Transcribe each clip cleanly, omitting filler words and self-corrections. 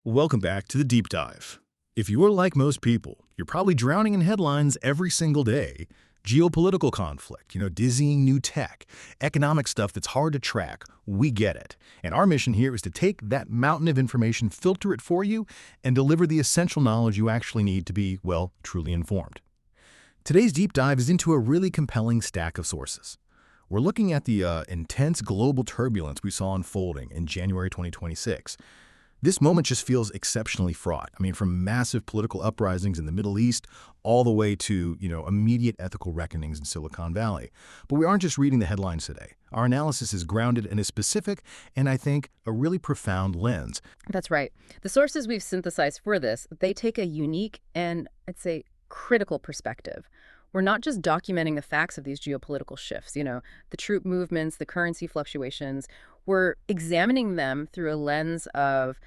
Welcome back to the Deep Dive. If you're like most people, you're probably drowning in headlines every single day. Geopolitical conflict, dizzying new tech, economic stuff that's hard to track. We get it. And our mission here is to take that mountain of information, filter it for you, and deliver the essential knowledge you actually need to be, well, truly informed. Today's deep dive is into a really compelling stack of sources. We're looking at the intense global turbulence we saw unfolding in January 2026. This moment just feels exceptionally fraught. From massive political uprisings in the Middle East all the way to, immediate ethical reckonings in Silicon Valley. But we aren't just reading the headlines today. Our analysis is grounded in a specific and, I think, a really profound lens. That's right. The sources we've synthesized for this, they take a unique and, I'd say, critical perspective. We're not just documenting the facts of these geopolitical shifts, the troop movements, the currency fluctuations. We're examining them through a lens of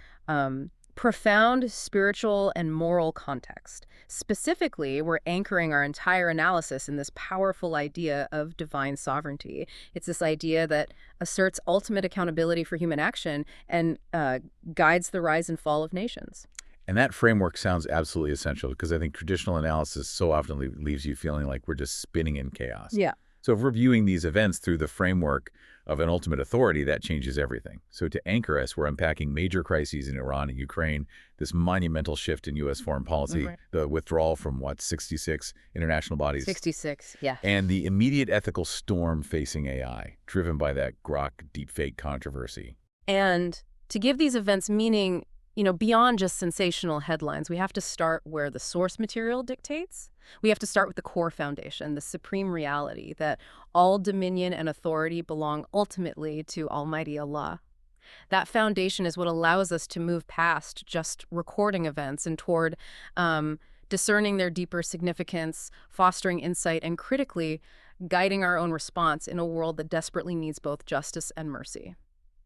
profound spiritual and moral context. Specifically, we're anchoring our entire analysis in this powerful idea of divine sovereignty. It's this idea that asserts ultimate accountability for human action and guides the rise and fall of nations. And that framework sounds absolutely essential because I think traditional analysis so often leaves you feeling like we're just spinning in chaos. Yeah. So if we're viewing these events through the framework of an ultimate authority, that changes everything. So to anchor us, we're unpacking major crises in Iran and Ukraine, this monumental shift in U.S. foreign policy, the withdrawal from, 66 international bodies? 66, yeah. And the immediate ethical storm facing AI, driven by that Grok deepfake controversy. And to give these events meaning, beyond just sensational headlines, we have to start where the source material dictates. We have to start with the core foundation, the supreme reality that all dominion and authority belong ultimately to Almighty Allah. That foundation is what allows us to move past just recording events and toward discerning their deeper significance, fostering insight, and critically guiding our own response in a world that desperately needs both justice and mercy.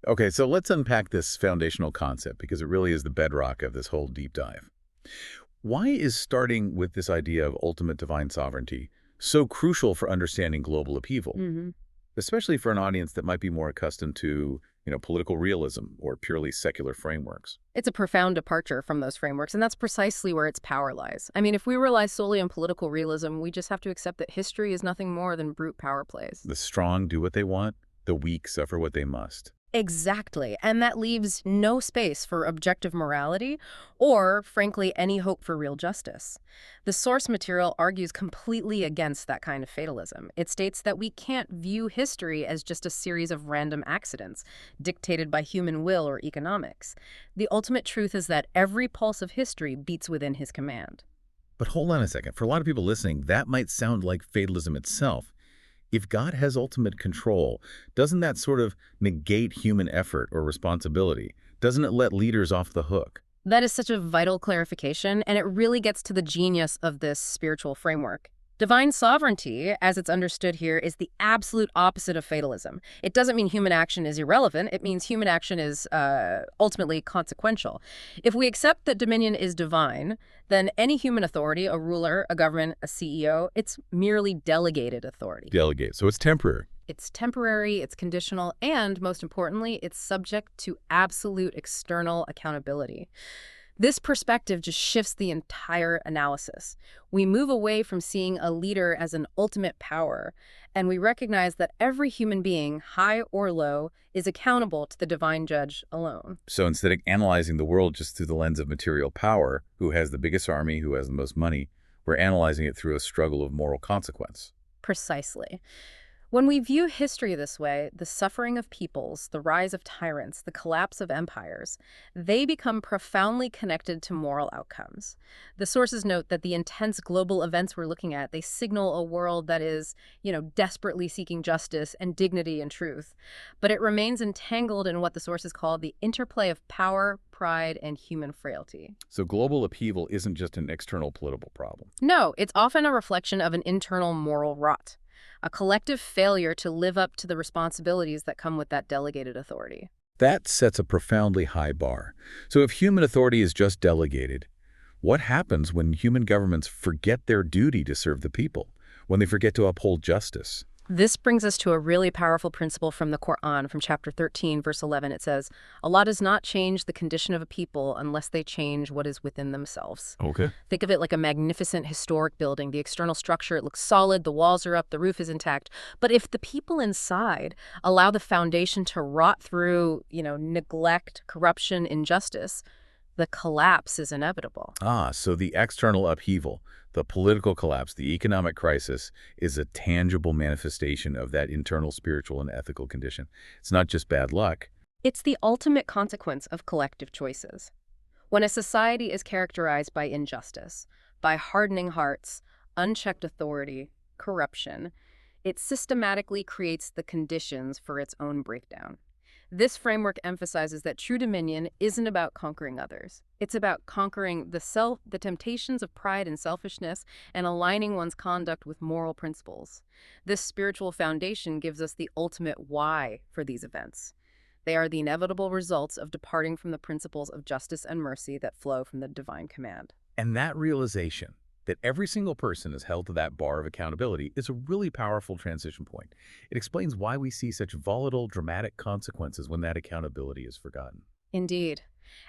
Okay, so let's unpack this foundational concept because it really is the bedrock of this whole deep dive. Why is starting with this idea of ultimate divine sovereignty so crucial for understanding global upheaval, especially for an audience that might be more accustomed to, political realism or purely secular frameworks? It's a profound departure from those frameworks, and that's precisely where its power lies. If we rely solely on political realism, we just have to accept that history is nothing more than brute power plays. The strong do what they want, the weak suffer what they must. Exactly. And that leaves no space for objective morality or, frankly, any hope for real justice. The source material argues completely against that kind of fatalism. It states that we can't view history as just a series of random accidents dictated by human will or economics. The ultimate truth is that every pulse of history beats within his command. But hold on a second. For a lot of people listening, that might sound like fatalism itself. If God has ultimate control, doesn't that sort of negate human effort or responsibility? Doesn't it let leaders off the hook? That is such a vital clarification, and it really gets to the genius of this spiritual framework. Divine sovereignty, as it's understood here, is the absolute opposite of fatalism. It doesn't mean human action is irrelevant. It means human action is ultimately consequential. If we accept that dominion is divine, then any human authority, a ruler, a government, a CEO, it's merely delegated authority. Delegate. So it's temporary. It's temporary, it's conditional, and most importantly, it's subject to absolute external accountability. This perspective just shifts the entire analysis. We move away from seeing a leader as an ultimate power, and we recognize that every human being, high or low, is accountable to the divine judge alone. So instead of analyzing the world just through the lens of material power, who has the biggest army, who has the most money, we're analyzing it through a struggle of moral consequence. Precisely. When we view history this way, the suffering of peoples, the rise of tyrants, the collapse of empires, they become profoundly connected to moral outcomes. The sources note that the intense global events we're looking at, they signal a world that is, desperately seeking justice and dignity and truth. But it remains entangled in what the sources call the interplay of power, pride, and human frailty. So global upheaval isn't just an external political problem. No, it's often a reflection of an internal moral rot. A collective failure to live up to the responsibilities that come with that delegated authority. That sets a profoundly high bar. So if human authority is just delegated, what happens when human governments forget their duty to serve the people, when they forget to uphold justice? This brings us to a really powerful principle from the Quran, from chapter 13, verse 11. It says, Allah does not change the condition of a people unless they change what is within themselves. Okay. Think of it like a magnificent historic building. The external structure, it looks solid, the walls are up, the roof is intact. But if the people inside allow the foundation to rot through, neglect, corruption, injustice, the collapse is inevitable. So the external upheaval, the political collapse, the economic crisis is a tangible manifestation of that internal spiritual and ethical condition. It's not just bad luck. It's the ultimate consequence of collective choices. When a society is characterized by injustice, by hardening hearts, unchecked authority, corruption, it systematically creates the conditions for its own breakdown. This framework emphasizes that true dominion isn't about conquering others. It's about conquering the temptations of pride and selfishness, and aligning one's conduct with moral principles. This spiritual foundation gives us the ultimate why for these events. They are the inevitable results of departing from the principles of justice and mercy that flow from the divine command. And that realization that every single person is held to that bar of accountability is a really powerful transition point. It explains why we see such volatile, dramatic consequences when that accountability is forgotten. Indeed.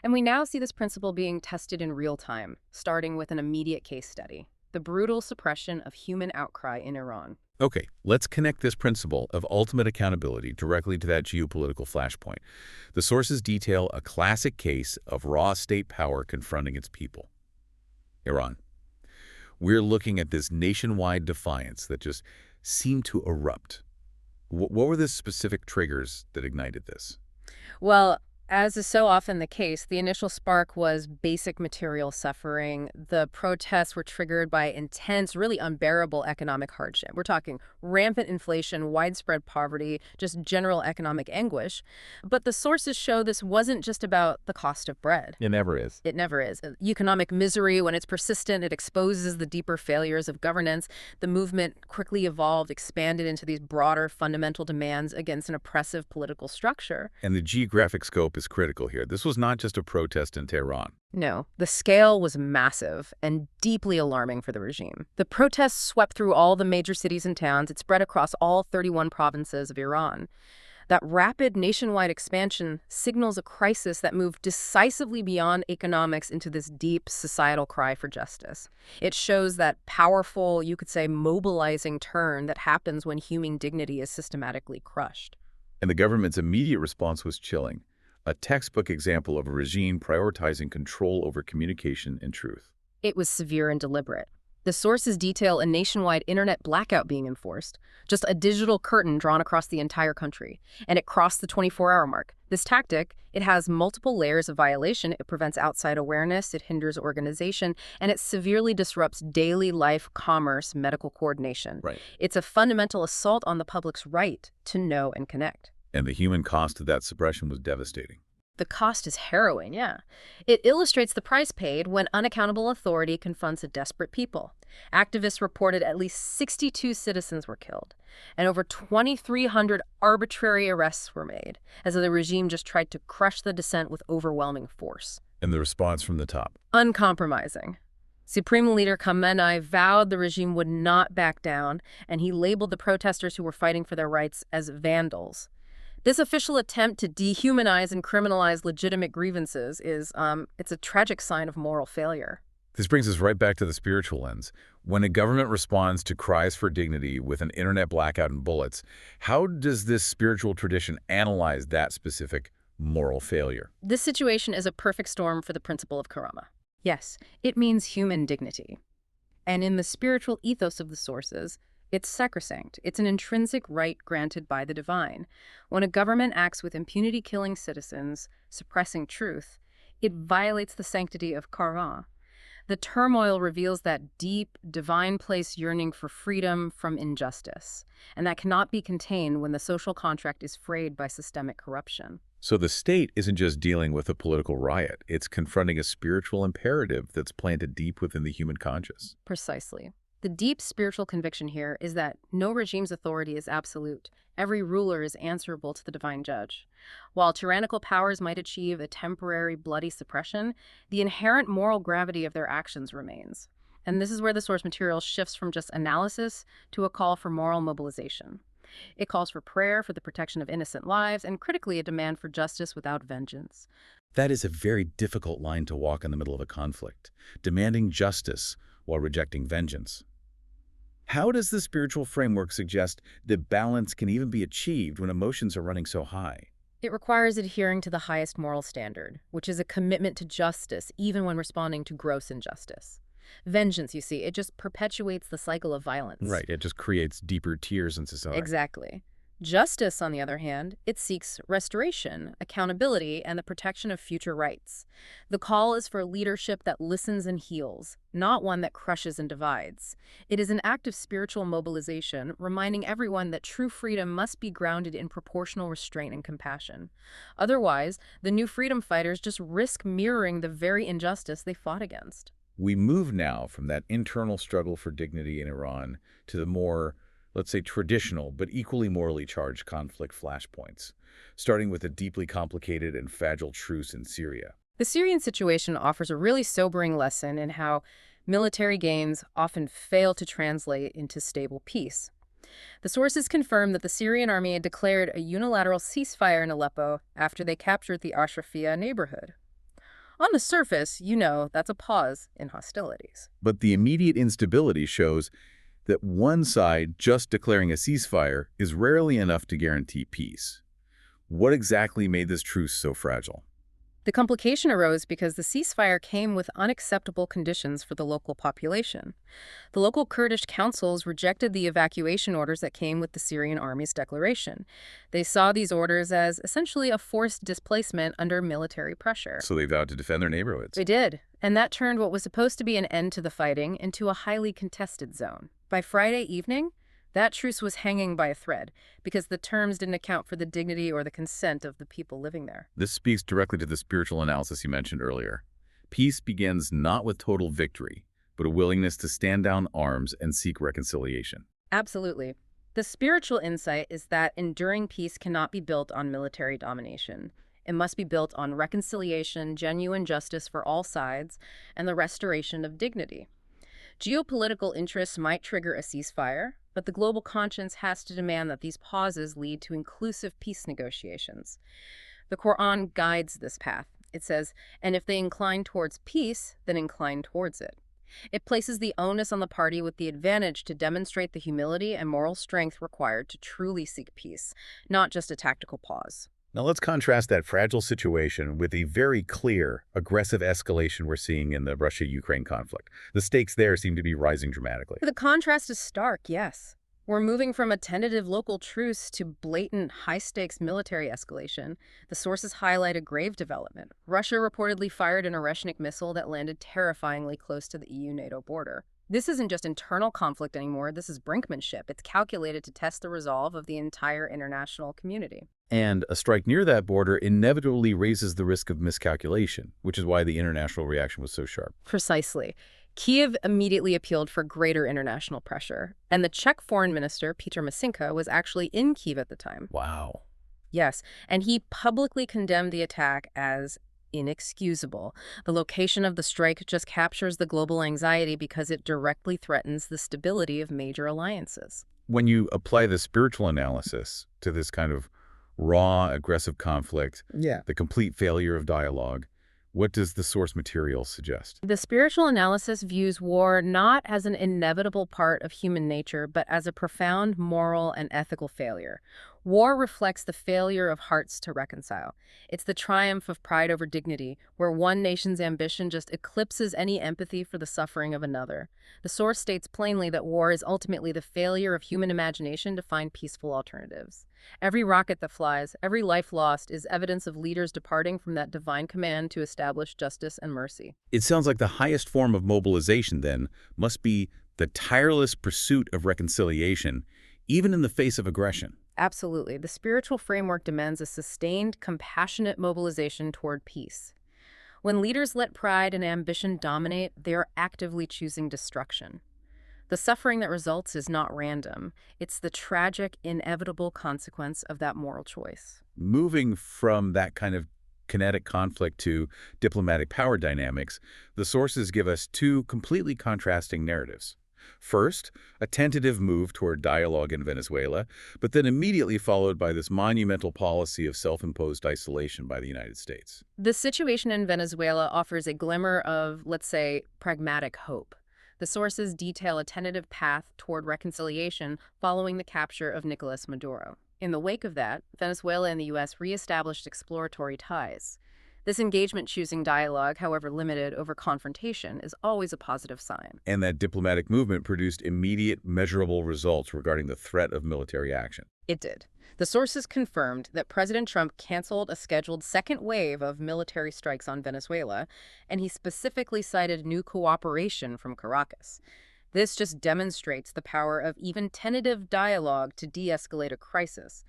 And we now see this principle being tested in real time, starting with an immediate case study: the brutal suppression of human outcry in Iran. Okay, let's connect this principle of ultimate accountability directly to that geopolitical flashpoint. The sources detail a classic case of raw state power confronting its people: Iran. We're looking at this nationwide defiance that just seemed to erupt. What were the specific triggers that ignited this? Well, as is so often the case, the initial spark was basic material suffering. The protests were triggered by intense, really unbearable economic hardship. We're talking rampant inflation, widespread poverty, just general economic anguish. But the sources show this wasn't just about the cost of bread. It never is. It never is. Economic misery, when it's persistent, it exposes the deeper failures of governance. The movement quickly evolved, expanded into these broader fundamental demands against an oppressive political structure. And the geographic scope is critical here. This was not just a protest in Tehran. No, the scale was massive and deeply alarming for the regime. The protests swept through all the major cities and towns. It spread across all 31 provinces of Iran. That rapid nationwide expansion signals a crisis that moved decisively beyond economics into this deep societal cry for justice. It shows that powerful, you could say, mobilizing turn that happens when human dignity is systematically crushed. And the government's immediate response was chilling. A textbook example of a regime prioritizing control over communication and truth. It was severe and deliberate. The sources detail a nationwide internet blackout being enforced, just a digital curtain drawn across the entire country, and it crossed the 24-hour mark. This tactic, it has multiple layers of violation. It prevents outside awareness, it hinders organization, and it severely disrupts daily life, commerce, medical coordination. Right. It's a fundamental assault on the public's right to know and connect. And the human cost of that suppression was devastating. The cost is harrowing, yeah. It illustrates the price paid when unaccountable authority confronts a desperate people. Activists reported at least 62 citizens were killed, and over 2,300 arbitrary arrests were made, as the regime just tried to crush the dissent with overwhelming force. And the response from the top? Uncompromising. Supreme Leader Khamenei vowed the regime would not back down, and he labeled the protesters who were fighting for their rights as vandals. This official attempt to dehumanize and criminalize legitimate grievances it's a tragic sign of moral failure. This brings us right back to the spiritual lens. When a government responds to cries for dignity with an internet blackout and bullets, how does this spiritual tradition analyze that specific moral failure? This situation is a perfect storm for the principle of karma. Yes, it means human dignity. And in the spiritual ethos of the sources, it's sacrosanct. It's an intrinsic right granted by the divine. When a government acts with impunity, killing citizens, suppressing truth, it violates the sanctity of karma. The turmoil reveals that deep, divine place yearning for freedom from injustice, and that cannot be contained when the social contract is frayed by systemic corruption. So the state isn't just dealing with a political riot. It's confronting a spiritual imperative that's planted deep within the human conscience. Precisely. The deep spiritual conviction here is that no regime's authority is absolute. Every ruler is answerable to the divine judge. While tyrannical powers might achieve a temporary bloody suppression, the inherent moral gravity of their actions remains. And this is where the source material shifts from just analysis to a call for moral mobilization. It calls for prayer for the protection of innocent lives and, critically, a demand for justice without vengeance. That is a very difficult line to walk in the middle of a conflict, demanding justice while rejecting vengeance. How does the spiritual framework suggest that balance can even be achieved when emotions are running so high? It requires adhering to the highest moral standard, which is a commitment to justice even when responding to gross injustice. Vengeance, you see, it just perpetuates the cycle of violence. Right, it just creates deeper tears in society. Exactly. Justice, on the other hand, it seeks restoration, accountability, and the protection of future rights. The call is for leadership that listens and heals, not one that crushes and divides. It is an act of spiritual mobilization, reminding everyone that true freedom must be grounded in proportional restraint and compassion. Otherwise, the new freedom fighters just risk mirroring the very injustice they fought against. We move now from that internal struggle for dignity in Iran to the more, let's say, traditional but equally morally charged conflict flashpoints, starting with a deeply complicated and fragile truce in Syria. The Syrian situation offers a really sobering lesson in how military gains often fail to translate into stable peace. The sources confirm that the Syrian army had declared a unilateral ceasefire in Aleppo after they captured the Ashrafia neighborhood. On the surface, that's a pause in hostilities. But the immediate instability shows that one side just declaring a ceasefire is rarely enough to guarantee peace. What exactly made this truce so fragile? The complication arose because the ceasefire came with unacceptable conditions for the local population. The local Kurdish councils rejected the evacuation orders that came with the Syrian army's declaration. They saw these orders as essentially a forced displacement under military pressure. So they vowed to defend their neighborhoods. They did, and that turned what was supposed to be an end to the fighting into a highly contested zone. By Friday evening, that truce was hanging by a thread because the terms didn't account for the dignity or the consent of the people living there. This speaks directly to the spiritual analysis you mentioned earlier. Peace begins not with total victory, but a willingness to stand down arms and seek reconciliation. Absolutely. The spiritual insight is that enduring peace cannot be built on military domination. It must be built on reconciliation, genuine justice for all sides, and the restoration of dignity. Geopolitical interests might trigger a ceasefire, but the global conscience has to demand that these pauses lead to inclusive peace negotiations. The Quran guides this path. It says, "And if they incline towards peace, then incline towards it." It places the onus on the party with the advantage to demonstrate the humility and moral strength required to truly seek peace, not just a tactical pause. Now let's contrast that fragile situation with the very clear, aggressive escalation we're seeing in the Russia-Ukraine conflict. The stakes there seem to be rising dramatically. The contrast is stark, yes. We're moving from a tentative local truce to blatant, high-stakes military escalation. The sources highlight a grave development. Russia reportedly fired an Oreshnik missile that landed terrifyingly close to the EU-NATO border. This isn't just internal conflict anymore, this is brinkmanship. It's calculated to test the resolve of the entire international community. And a strike near that border inevitably raises the risk of miscalculation, which is why the international reaction was so sharp. Precisely. Kyiv immediately appealed for greater international pressure, and the Czech foreign minister, Petr Masinka, was actually in Kyiv at the time. Wow. Yes, and he publicly condemned the attack as inexcusable. The location of the strike just captures the global anxiety because it directly threatens the stability of major alliances. When you apply the spiritual analysis to this kind of raw, aggressive conflict, the complete failure of dialogue, what does the source material suggest? The spiritual analysis views war not as an inevitable part of human nature, but as a profound moral and ethical failure. War reflects the failure of hearts to reconcile. It's the triumph of pride over dignity, where one nation's ambition just eclipses any empathy for the suffering of another. The source states plainly that war is ultimately the failure of human imagination to find peaceful alternatives. Every rocket that flies, every life lost, is evidence of leaders departing from that divine command to establish justice and mercy. It sounds like the highest form of mobilization, then, must be the tireless pursuit of reconciliation, even in the face of aggression. Absolutely. The spiritual framework demands a sustained, compassionate mobilization toward peace. When leaders let pride and ambition dominate, they are actively choosing destruction. The suffering that results is not random. It's the tragic, inevitable consequence of that moral choice. Moving from that kind of kinetic conflict to diplomatic power dynamics, the sources give us two completely contrasting narratives. First, a tentative move toward dialogue in Venezuela, but then immediately followed by this monumental policy of self-imposed isolation by the United States. The situation in Venezuela offers a glimmer of, let's say, pragmatic hope. The sources detail a tentative path toward reconciliation following the capture of Nicolas Maduro. In the wake of that, Venezuela and the U.S. reestablished exploratory ties. This engagement choosing dialogue, however limited, over confrontation is always a positive sign. And that diplomatic movement produced immediate, measurable results regarding the threat of military action. It did. The sources confirmed that President Trump canceled a scheduled second wave of military strikes on Venezuela, and he specifically cited new cooperation from Caracas. This just demonstrates the power of even tentative dialogue to de-escalate a crisis.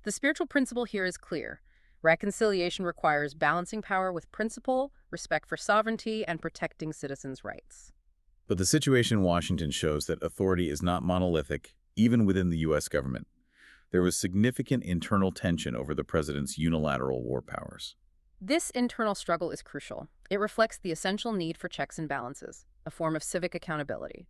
The spiritual principle here is clear. Reconciliation requires balancing power with principle, respect for sovereignty, and protecting citizens' rights. But the situation in Washington shows that authority is not monolithic, even within the U.S. government. There was significant internal tension over the president's unilateral war powers. This internal struggle is crucial. It reflects the essential need for checks and balances, a form of civic accountability.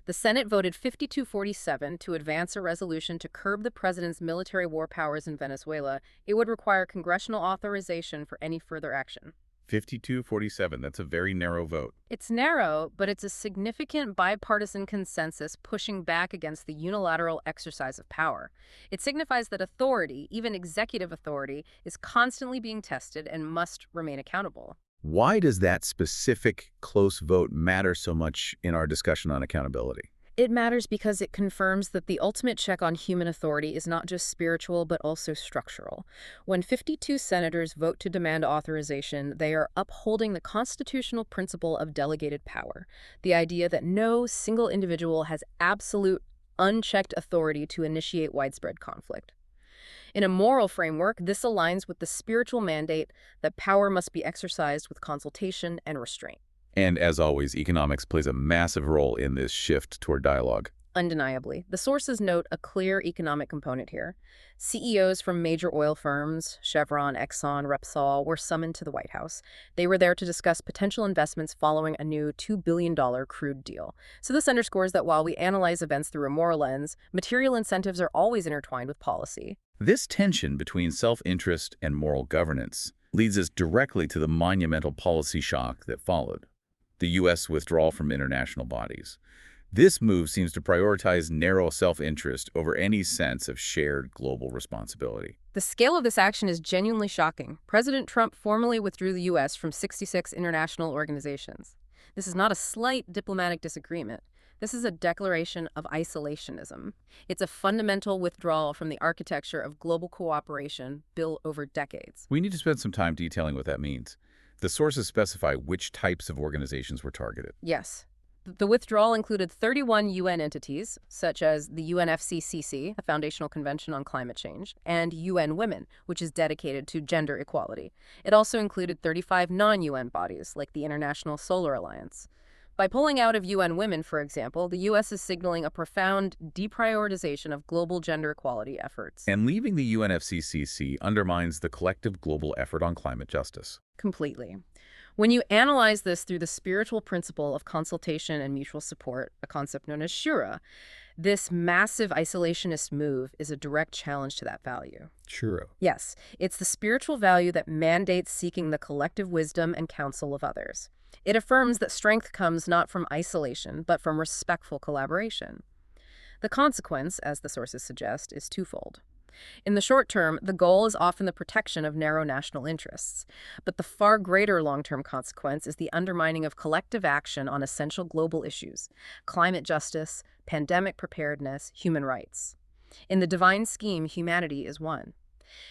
The Senate voted 52-47 to advance a resolution to curb the president's military war powers in Venezuela. It would require congressional authorization for any further action. 52-47, that's a very narrow vote. It's narrow, but it's a significant bipartisan consensus pushing back against the unilateral exercise of power. It signifies that authority, even executive authority, is constantly being tested and must remain accountable. Why does that specific close vote matter so much in our discussion on accountability? It matters because it confirms that the ultimate check on human authority is not just spiritual but also structural. When 52 senators vote to demand authorization, they are upholding the constitutional principle of delegated power, the idea that no single individual has absolute, unchecked authority to initiate widespread conflict. In a moral framework, this aligns with the spiritual mandate that power must be exercised with consultation and restraint. And as always, economics plays a massive role in this shift toward dialogue. Undeniably. The sources note a clear economic component here. CEOs from major oil firms, Chevron, Exxon, Repsol, were summoned to the White House. They were there to discuss potential investments following a new $2 billion crude deal. So this underscores that while we analyze events through a moral lens, material incentives are always intertwined with policy. This tension between self-interest and moral governance leads us directly to the monumental policy shock that followed: the U.S. withdrawal from international bodies. This move seems to prioritize narrow self-interest over any sense of shared global responsibility. The scale of this action is genuinely shocking. President Trump formally withdrew the U.S. from 66 international organizations. This is not a slight diplomatic disagreement. This is a declaration of isolationism. It's a fundamental withdrawal from the architecture of global cooperation built over decades. We need to spend some time detailing what that means. The sources specify which types of organizations were targeted. Yes. The withdrawal included 31 UN entities, such as the UNFCCC, a foundational convention on climate change, and UN Women, which is dedicated to gender equality. It also included 35 non-UN bodies, like the International Solar Alliance. By pulling out of UN Women, for example, the U.S. is signaling a profound deprioritization of global gender equality efforts. And leaving the UNFCCC undermines the collective global effort on climate justice. Completely. When you analyze this through the spiritual principle of consultation and mutual support, a concept known as shura, this massive isolationist move is a direct challenge to that value. Shura. Yes, it's the spiritual value that mandates seeking the collective wisdom and counsel of others. It affirms that strength comes not from isolation, but from respectful collaboration. The consequence, as the sources suggest, is twofold. In the short term, the goal is often the protection of narrow national interests, but the far greater long-term consequence is the undermining of collective action on essential global issues: climate justice, pandemic preparedness, human rights. In the divine scheme, humanity is one.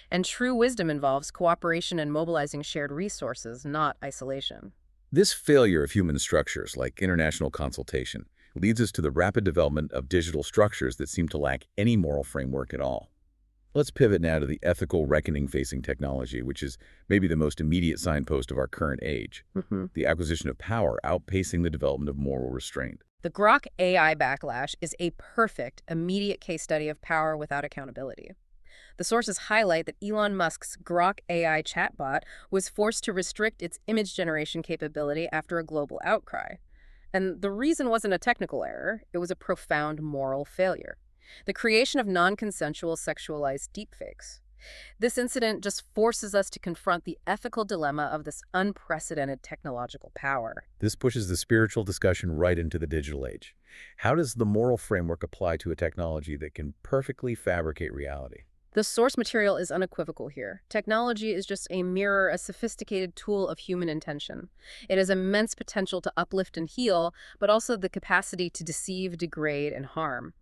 And true wisdom involves cooperation and mobilizing shared resources, not isolation. This failure of human structures, like international consultation, leads us to the rapid development of digital structures that seem to lack any moral framework at all. Let's pivot now to the ethical reckoning facing technology, which is maybe the most immediate signpost of our current age. The acquisition of power outpacing the development of moral restraint. The Grok AI backlash is a perfect, immediate case study of power without accountability. The sources highlight that Elon Musk's Grok AI chatbot was forced to restrict its image generation capability after a global outcry. And the reason wasn't a technical error, it was a profound moral failure. The creation of non-consensual sexualized deepfakes. This incident just forces us to confront the ethical dilemma of this unprecedented technological power. This pushes the spiritual discussion right into the digital age. How does the moral framework apply to a technology that can perfectly fabricate reality? The source material is unequivocal here. Technology is just a mirror, a sophisticated tool of human intention. It has immense potential to uplift and heal, but also the capacity to deceive, degrade, and harm.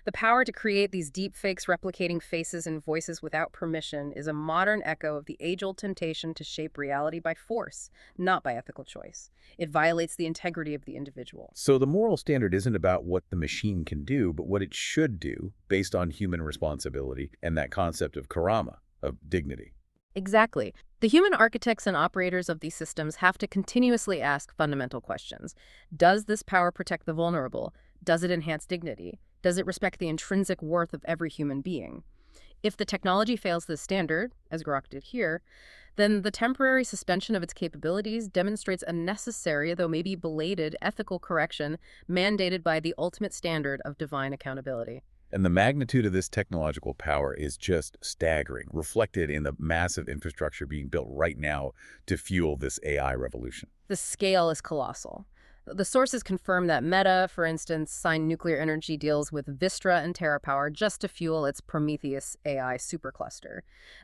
The power to create these deep fakes replicating faces and voices without permission is a modern echo of the age-old temptation to shape reality by force, not by ethical choice. It violates the integrity of the individual. So the moral standard isn't about what the machine can do, but what it should do based on human responsibility and that concept of karama, of dignity. Exactly. The human architects and operators of these systems have to continuously ask fundamental questions. Does this power protect the vulnerable? Does it enhance dignity? Does it respect the intrinsic worth of every human being? If the technology fails this standard, as Grok did here, then the temporary suspension of its capabilities demonstrates a necessary, though maybe belated, ethical correction mandated by the ultimate standard of divine accountability. And the magnitude of this technological power is just staggering, reflected in the massive infrastructure being built right now to fuel this AI revolution. The scale is colossal. The sources confirm that Meta, for instance, signed nuclear energy deals with Vistra and TerraPower just to fuel its Prometheus AI supercluster.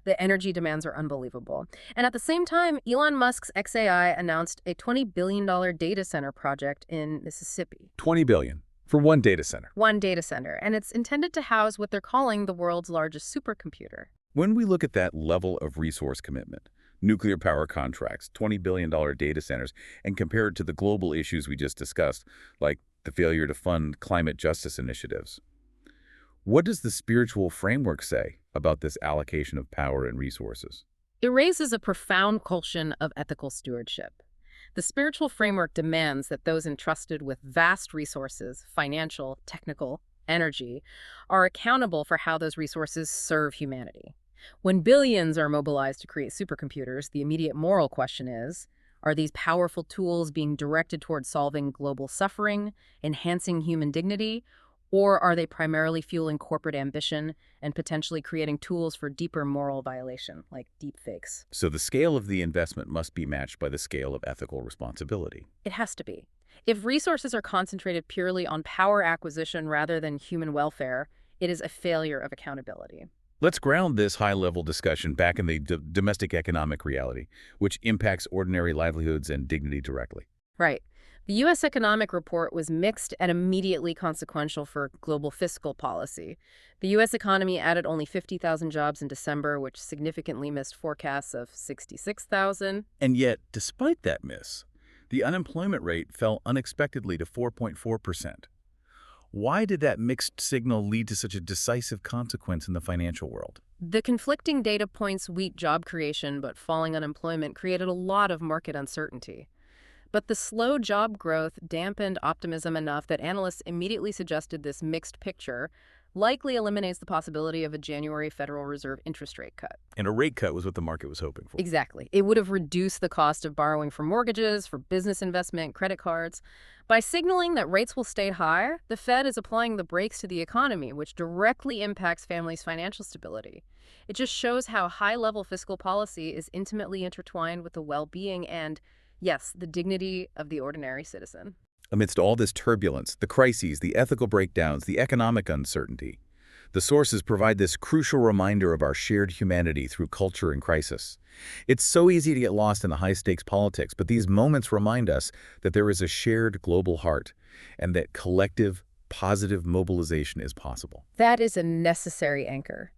The energy demands are unbelievable. And at the same time, Elon Musk's xAI announced a $20 billion data center project in Mississippi. $20 billion for one data center. One data center, and it's intended to house what they're calling the world's largest supercomputer. When we look at that level of resource commitment, nuclear power contracts, $20 billion data centers, and compare it to the global issues we just discussed, like the failure to fund climate justice initiatives. What does the spiritual framework say about this allocation of power and resources? It raises a profound question of ethical stewardship. The spiritual framework demands that those entrusted with vast resources, financial, technical, energy, are accountable for how those resources serve humanity. When billions are mobilized to create supercomputers, the immediate moral question is, are these powerful tools being directed toward solving global suffering, enhancing human dignity, or are they primarily fueling corporate ambition and potentially creating tools for deeper moral violation, like deepfakes? So the scale of the investment must be matched by the scale of ethical responsibility. It has to be. If resources are concentrated purely on power acquisition rather than human welfare, it is a failure of accountability. Let's ground this high-level discussion back in the domestic economic reality, which impacts ordinary livelihoods and dignity directly. Right. The U.S. economic report was mixed and immediately consequential for global fiscal policy. The U.S. economy added only 50,000 jobs in December, which significantly missed forecasts of 66,000. And yet, despite that miss, the unemployment rate fell unexpectedly to 4.4%. Why did that mixed signal lead to such a decisive consequence in the financial world? The conflicting data points weak job creation but falling unemployment created a lot of market uncertainty. But the slow job growth dampened optimism enough that analysts immediately suggested this mixed picture likely eliminates the possibility of a January Federal Reserve interest rate cut. And a rate cut was what the market was hoping for. Exactly. It would have reduced the cost of borrowing for mortgages, for business investment, credit cards. By signaling that rates will stay high, the Fed is applying the brakes to the economy, which directly impacts families' financial stability. It just shows how high-level fiscal policy is intimately intertwined with the well-being and, yes, the dignity of the ordinary citizen. Amidst all this turbulence, the crises, the ethical breakdowns, the economic uncertainty, the sources provide this crucial reminder of our shared humanity through culture and crisis. It's so easy to get lost in the high-stakes politics, but these moments remind us that there is a shared global heart and that collective, positive mobilization is possible. That is a necessary anchor.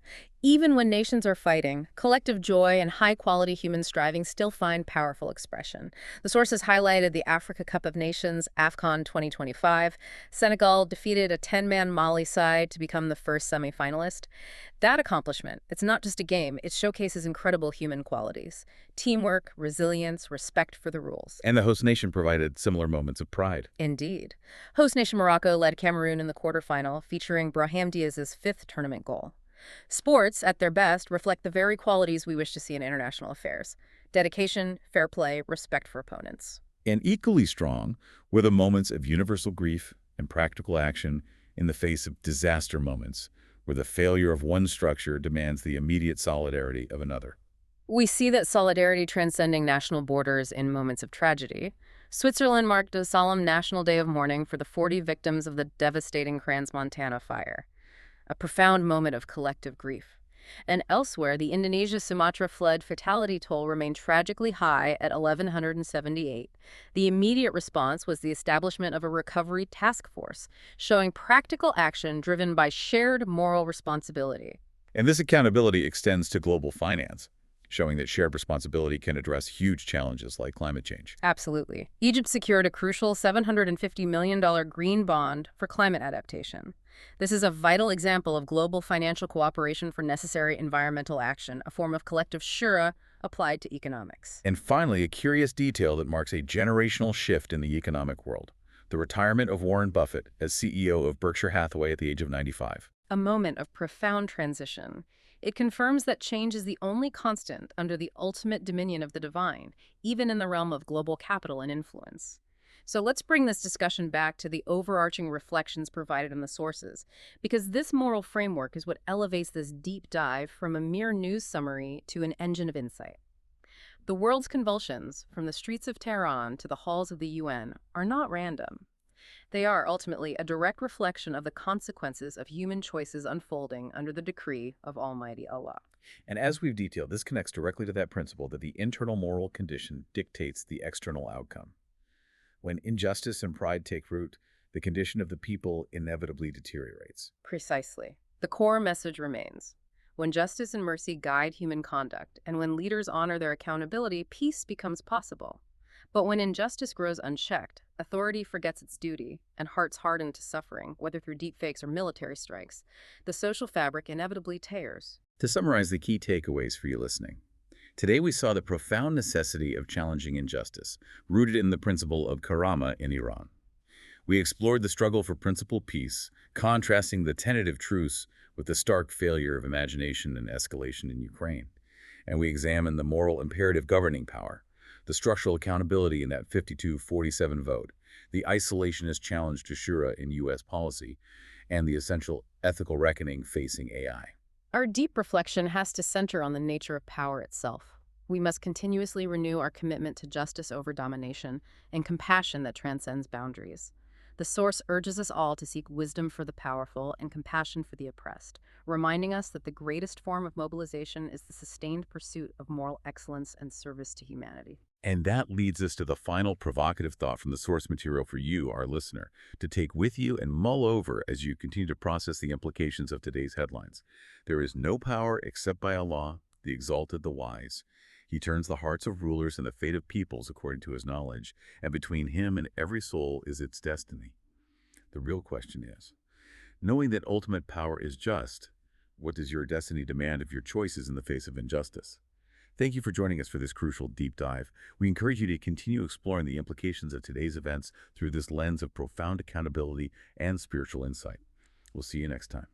Even when nations are fighting, collective joy and high-quality human striving still find powerful expression. The sources highlighted the Africa Cup of Nations, AFCON 2025. Senegal defeated a 10-man Mali side to become the first semi-finalist. That accomplishment, it's not just a game, it showcases incredible human qualities. Teamwork, resilience, respect for the rules. And the host nation provided similar moments of pride. Indeed. Host nation Morocco led Cameroon in the quarterfinal, featuring Brahim Diaz's 5th tournament goal. Sports, at their best, reflect the very qualities we wish to see in international affairs: dedication, fair play, respect for opponents. And equally strong were the moments of universal grief and practical action in the face of disaster moments, where the failure of one structure demands the immediate solidarity of another. We see that solidarity transcending national borders in moments of tragedy. Switzerland marked a solemn national day of mourning for the 40 victims of the devastating Crans-Montana fire, a profound moment of collective grief. And elsewhere, the Indonesia-Sumatra flood fatality toll remained tragically high at 1,178. The immediate response was the establishment of a recovery task force, showing practical action driven by shared moral responsibility. And this accountability extends to global finance, showing that shared responsibility can address huge challenges like climate change. Absolutely. Egypt secured a crucial $750 million green bond for climate adaptation. This is a vital example of global financial cooperation for necessary environmental action, a form of collective shura applied to economics. And finally, a curious detail that marks a generational shift in the economic world: the retirement of Warren Buffett as CEO of Berkshire Hathaway at the age of 95. A moment of profound transition. It confirms that change is the only constant under the ultimate dominion of the divine, even in the realm of global capital and influence. So let's bring this discussion back to the overarching reflections provided in the sources, because this moral framework is what elevates this deep dive from a mere news summary to an engine of insight. The world's convulsions, from the streets of Tehran to the halls of the UN, are not random. They are ultimately a direct reflection of the consequences of human choices unfolding under the decree of Almighty Allah. And as we've detailed, this connects directly to that principle that the internal moral condition dictates the external outcome. When injustice and pride take root, the condition of the people inevitably deteriorates. Precisely. The core message remains. When justice and mercy guide human conduct, and when leaders honor their accountability, peace becomes possible. But when injustice grows unchecked, authority forgets its duty, and hearts harden to suffering, whether through deepfakes or military strikes, the social fabric inevitably tears. To summarize the key takeaways for you listening, today we saw the profound necessity of challenging injustice, rooted in the principle of karama in Iran. We explored the struggle for principled peace, contrasting the tentative truce with the stark failure of imagination and escalation in Ukraine. And we examined the moral imperative governing power, the structural accountability in that 52-47 vote, the isolationist challenge to shura in U.S. policy, and the essential ethical reckoning facing AI. Our deep reflection has to center on the nature of power itself. We must continuously renew our commitment to justice over domination and compassion that transcends boundaries. The source urges us all to seek wisdom for the powerful and compassion for the oppressed, reminding us that the greatest form of mobilization is the sustained pursuit of moral excellence and service to humanity. And that leads us to the final provocative thought from the source material for you, our listener, to take with you and mull over as you continue to process the implications of today's headlines. There is no power except by Allah, the exalted, the wise. He turns the hearts of rulers and the fate of peoples according to his knowledge, and between him and every soul is its destiny. The real question is, knowing that ultimate power is just, what does your destiny demand of your choices in the face of injustice? Thank you for joining us for this crucial deep dive. We encourage you to continue exploring the implications of today's events through this lens of profound accountability and spiritual insight. We'll see you next time.